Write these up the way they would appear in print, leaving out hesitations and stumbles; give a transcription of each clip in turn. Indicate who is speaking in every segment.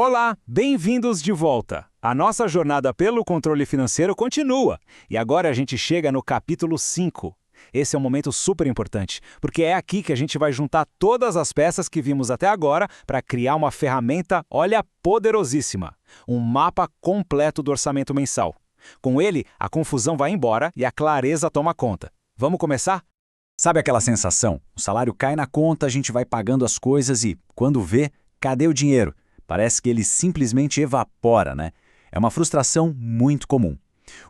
Speaker 1: Olá, bem-vindos de volta! A nossa jornada pelo controle financeiro continua e agora a gente chega no capítulo 5. Esse é um momento super importante, porque é aqui que a gente vai juntar todas as peças que vimos até agora para criar uma ferramenta, olha, poderosíssima, um mapa completo do orçamento mensal. Com ele, a confusão vai embora e a clareza toma conta. Vamos começar?
Speaker 2: Sabe aquela sensação? O salário cai na conta, a gente vai pagando as coisas e, quando vê, cadê o dinheiro? Parece que ele simplesmente evapora, né? É uma frustração muito comum.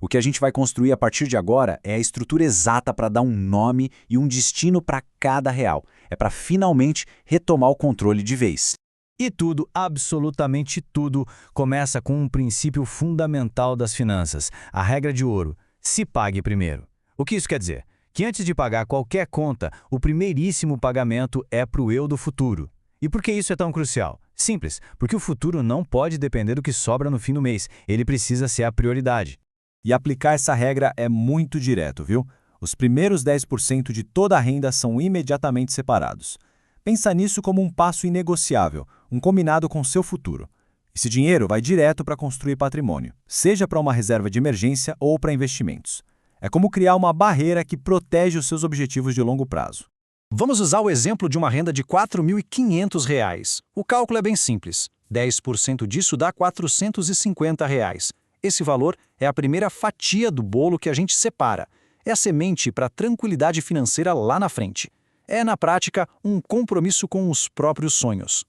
Speaker 2: O que a gente vai construir a partir de agora é a estrutura exata para dar um nome e um destino para cada real. É para finalmente retomar o controle de vez.
Speaker 3: E tudo, absolutamente tudo, começa com um princípio fundamental das finanças, a regra de ouro: se pague primeiro. O que isso quer dizer? Que antes de pagar qualquer conta, o primeiríssimo pagamento é para o eu do futuro. E por que isso é tão crucial? Simples, porque o futuro não pode depender do que sobra no fim do mês, ele precisa ser a prioridade.
Speaker 2: E aplicar essa regra é muito direto, viu? Os primeiros 10% de toda a renda são imediatamente separados. Pensa nisso como um passo inegociável, um combinado com seu futuro. Esse dinheiro vai direto para construir patrimônio, seja para uma reserva de emergência ou para investimentos. É como criar uma barreira que protege os seus objetivos de longo prazo.
Speaker 4: Vamos usar o exemplo de uma renda de R$ 4.500. O cálculo é bem simples. 10% disso dá R$ 450. Esse valor é a primeira fatia do bolo que a gente separa. É a semente para a tranquilidade financeira lá na frente. É, na prática, um compromisso com os próprios sonhos.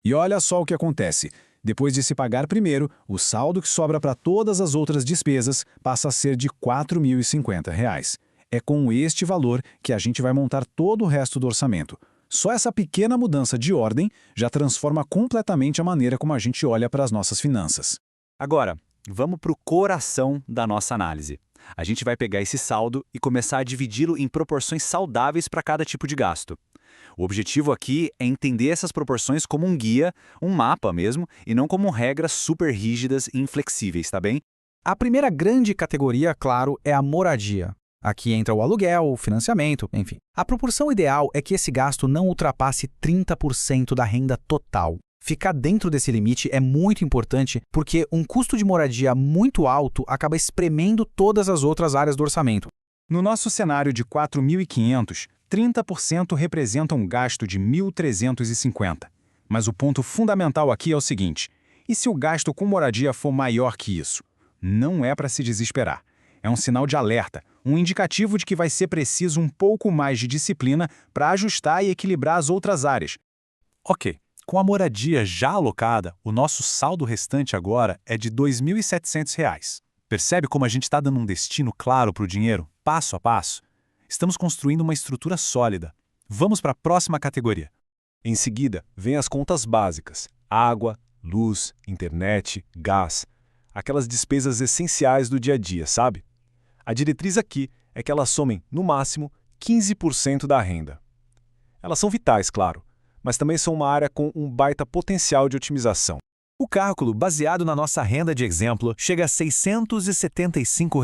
Speaker 5: E olha só o que acontece. Depois de se pagar primeiro, o saldo que sobra para todas as outras despesas passa a ser de R$ 4.050. É com este valor que a gente vai montar todo o resto do orçamento. Só essa pequena mudança de ordem já transforma completamente a maneira como a gente olha para as nossas finanças.
Speaker 2: Agora, vamos para o coração da nossa análise. A gente vai pegar esse saldo e começar a dividi-lo em proporções saudáveis para cada tipo de gasto. O objetivo aqui é entender essas proporções como um guia, um mapa mesmo, e não como regras super rígidas e inflexíveis, tá bem?
Speaker 4: A primeira grande categoria, claro, é a moradia. Aqui entra o aluguel, o financiamento, enfim. A proporção ideal é que esse gasto não ultrapasse 30% da renda total. Ficar dentro desse limite é muito importante porque um custo de moradia muito alto acaba espremendo todas as outras áreas do orçamento.
Speaker 5: No nosso cenário de 4.500, 30% representa um gasto de 1.350. Mas o ponto fundamental aqui é o seguinte: e se o gasto com moradia for maior que isso? Não é para se desesperar. É um sinal de alerta, um indicativo de que vai ser preciso um pouco mais de disciplina para ajustar e equilibrar as outras áreas.
Speaker 6: Ok, com a moradia já alocada, o nosso saldo restante agora é de R$ 2.700. Percebe como a gente está dando um destino claro para o dinheiro, passo a passo? Estamos construindo uma estrutura sólida. Vamos para a próxima categoria.
Speaker 1: Em seguida, vem as contas básicas: água, luz, internet, gás. Aquelas despesas essenciais do dia a dia, sabe? A diretriz aqui é que elas somem, no máximo, 15% da renda. Elas são vitais, claro, mas também são uma área com um baita potencial de otimização.
Speaker 3: O cálculo, baseado na nossa renda de exemplo, chega a R$ 675.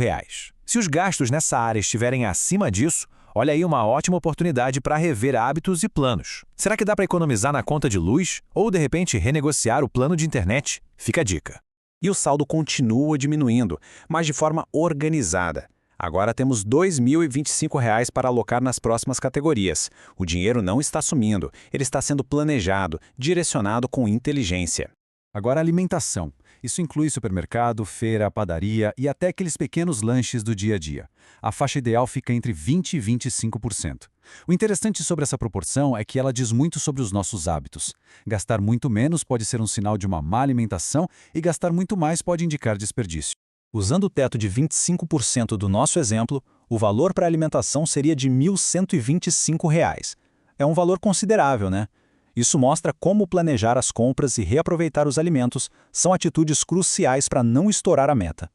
Speaker 3: Se os gastos nessa área estiverem acima disso, olha aí uma ótima oportunidade para rever hábitos e planos. Será que dá para economizar na conta de luz? Ou, de repente, renegociar o plano de internet? Fica a dica.
Speaker 4: E o saldo continua diminuindo, mas de forma organizada. Agora temos R$ 2.025 para alocar nas próximas categorias. O dinheiro não está sumindo, ele está sendo planejado, direcionado com inteligência.
Speaker 5: Agora, alimentação. Isso inclui supermercado, feira, padaria e até aqueles pequenos lanches do dia a dia. A faixa ideal fica entre 20% e 25%. O interessante sobre essa proporção é que ela diz muito sobre os nossos hábitos. Gastar muito menos pode ser um sinal de uma má alimentação e gastar muito mais pode indicar desperdício.
Speaker 4: Usando o teto de 25% do nosso exemplo, o valor para a alimentação seria de R$ 1.125. É um valor considerável, né? Isso mostra como planejar as compras e reaproveitar os alimentos são atitudes cruciais para não estourar a meta.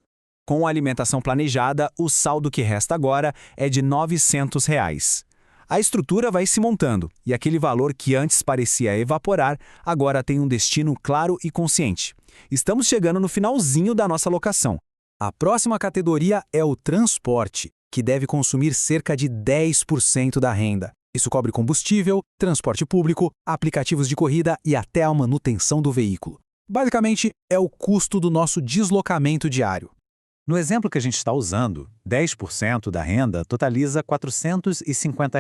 Speaker 4: Com a alimentação planejada, o saldo que resta agora é de R$ 900. A estrutura vai se montando e aquele valor que antes parecia evaporar, agora tem um destino claro e consciente. Estamos chegando no finalzinho da nossa alocação. A próxima categoria é o transporte, que deve consumir cerca de 10% da renda. Isso cobre combustível, transporte público, aplicativos de corrida e até a manutenção do veículo.
Speaker 6: Basicamente, é o custo do nosso deslocamento diário. No exemplo que a gente está usando, 10% da renda totaliza R$ 450.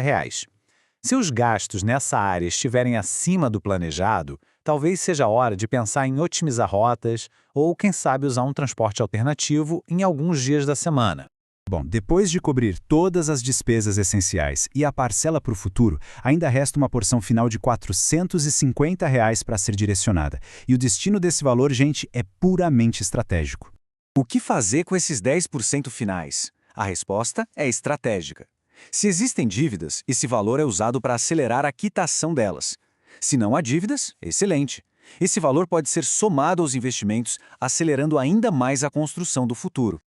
Speaker 6: Se os gastos nessa área estiverem acima do planejado, talvez seja a hora de pensar em otimizar rotas ou, quem sabe, usar um transporte alternativo em alguns dias da semana.
Speaker 1: Bom, depois de cobrir todas as despesas essenciais e a parcela para o futuro, ainda resta uma porção final de R$ 450 para ser direcionada. E o destino desse valor, gente, é puramente estratégico.
Speaker 4: O que fazer com esses 10% finais? A resposta é estratégica. Se existem dívidas, esse valor é usado para acelerar a quitação delas. Se não há dívidas, excelente. Esse valor pode ser somado aos investimentos, acelerando ainda mais a construção do futuro.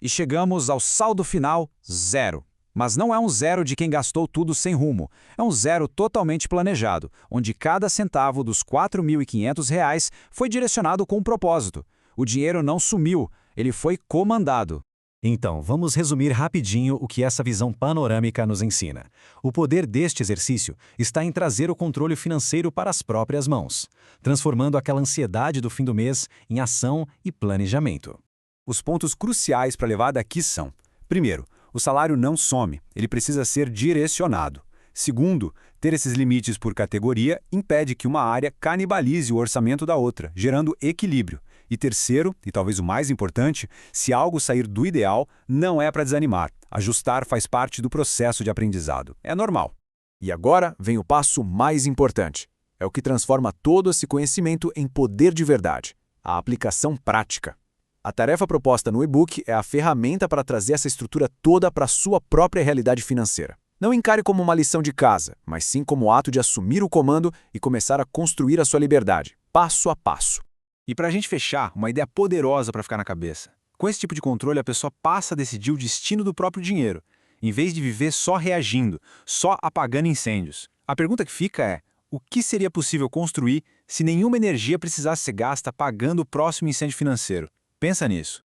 Speaker 1: E chegamos ao saldo final, zero. Mas não é um zero de quem gastou tudo sem rumo. É um zero totalmente planejado, onde cada centavo dos R$ 4.500 foi direcionado com um propósito. O dinheiro não sumiu, ele foi comandado.
Speaker 3: Então, vamos resumir rapidinho o que essa visão panorâmica nos ensina. O poder deste exercício está em trazer o controle financeiro para as próprias mãos, transformando aquela ansiedade do fim do mês em ação e planejamento.
Speaker 1: Os pontos cruciais para levar daqui são: primeiro, o salário não some, ele precisa ser direcionado. Segundo, ter esses limites por categoria impede que uma área canibalize o orçamento da outra, gerando equilíbrio. E terceiro, e talvez o mais importante, se algo sair do ideal, não é para desanimar. Ajustar faz parte do processo de aprendizado. É normal. E agora vem o passo mais importante. É o que transforma todo esse conhecimento em poder de verdade: a aplicação prática. A tarefa proposta no e-book é a ferramenta para trazer essa estrutura toda para a sua própria realidade financeira. Não encare como uma lição de casa, mas sim como o ato de assumir o comando e começar a construir a sua liberdade, passo a passo.
Speaker 5: E para a gente fechar, uma ideia poderosa para ficar na cabeça. Com esse tipo de controle, a pessoa passa a decidir o destino do próprio dinheiro, em vez de viver só reagindo, só apagando incêndios. A pergunta que fica é: o que seria possível construir se nenhuma energia precisasse ser gasta apagando o próximo incêndio financeiro? Pensa nisso.